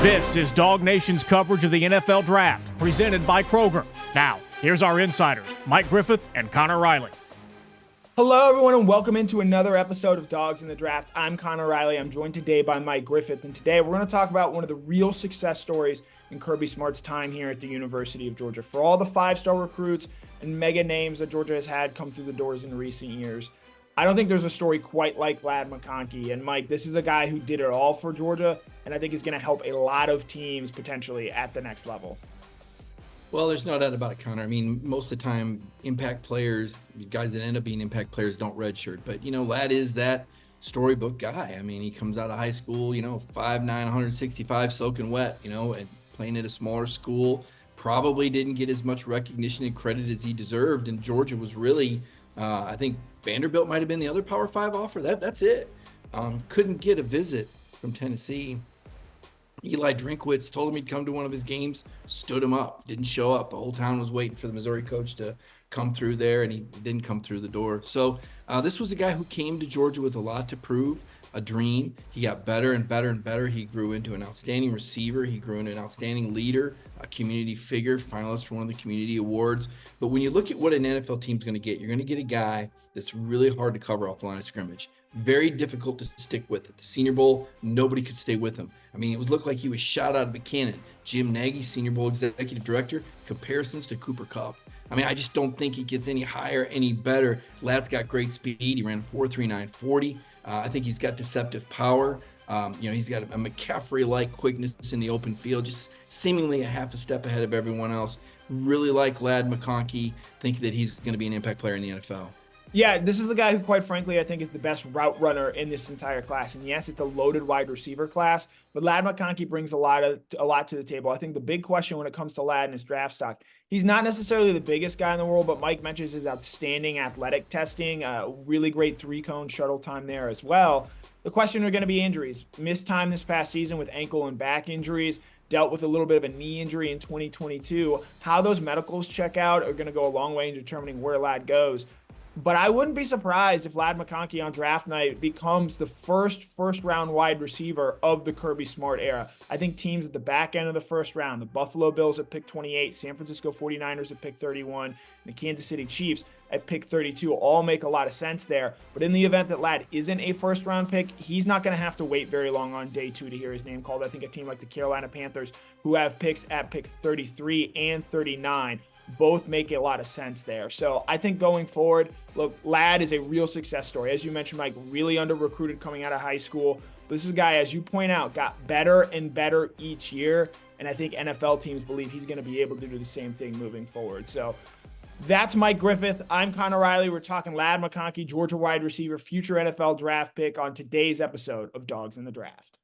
This is DawgNation's coverage of the NFL Draft, presented by Kroger. Now, here's our insiders, Mike Griffith and Connor Riley. Hello, everyone, and welcome into another episode of Dogs in the Draft. I'm Connor Riley. I'm joined today by Mike Griffith, and today we're going to talk about one of the real success stories in Kirby Smart's time here at the University of Georgia. For all the five-star recruits and mega names that Georgia has had come through the doors in recent years, I don't think there's a story quite like Ladd McConkey. And Mike, this is a guy who did it all for Georgia, and I think is going to help a lot of teams potentially at the next level. Well, there's no doubt about it, Connor. I mean, most of the time, impact players, guys that end up being impact players don't redshirt. But, Ladd is that storybook guy. I mean, he comes out of high school, 5'9", 165, soaking wet, and playing at a smaller school. Probably didn't get as much recognition and credit as he deserved. And Georgia was really, I think Vanderbilt might have been the other Power 5 offer. That's it. Couldn't get a visit from Tennessee. Eli Drinkwitz told him he'd come to one of his games, stood him up, didn't show up. The whole town was waiting for the Missouri coach to come through there, and he didn't come through the door. So this was a guy who came to Georgia with a lot to prove, a dream. He got better and better and better. He grew into an outstanding receiver. He grew into an outstanding leader, a community figure, finalist for one of the community awards. But when you look at what an NFL team's going to get, you're going to get a guy that's really hard to cover off the line of scrimmage. Very difficult to stick with. At the Senior Bowl, nobody could stay with him. I mean, it looked like he was shot out of a cannon. Jim Nagy, Senior Bowl executive director, comparisons to Cooper Kupp. I mean, I just don't think he gets any higher, any better. Ladd's got great speed. He ran 4.39 40. I think he's got deceptive power. He's got a McCaffrey-like quickness in the open field, just seemingly a half a step ahead of everyone else. Really like Ladd McConkey. Think that he's going to be an impact player in the NFL. Yeah, this is the guy who, quite frankly, I think is the best route runner in this entire class. And yes, it's a loaded wide receiver class, but Ladd McConkey brings a lot to the table. I think the big question when it comes to Ladd and his draft stock, he's not necessarily the biggest guy in the world, but Mike mentions his outstanding athletic testing, really great three-cone shuttle time there as well. The question are going to be injuries. Missed time this past season with ankle and back injuries, dealt with a little bit of a knee injury in 2022. How those medicals check out are going to go a long way in determining where Ladd goes. But I wouldn't be surprised if Ladd McConkey on draft night becomes the first-round wide receiver of the Kirby Smart era. I think teams at the back end of the first round, the Buffalo Bills at pick 28, San Francisco 49ers at pick 31, and the Kansas City Chiefs at pick 32 all make a lot of sense there. But in the event that Ladd isn't a first-round pick, he's not going to have to wait very long on day 2 to hear his name called. I think a team like the Carolina Panthers, who have picks at pick 33 and 39, both make a lot of sense there. So I think going forward, look, Ladd is a real success story. As you mentioned, Mike, really under-recruited coming out of high school. But this is a guy, as you point out, got better and better each year. And I think NFL teams believe he's going to be able to do the same thing moving forward. So that's Mike Griffith. I'm Connor Riley. We're talking Ladd McConkey, Georgia wide receiver, future NFL draft pick on today's episode of Dogs in the Draft.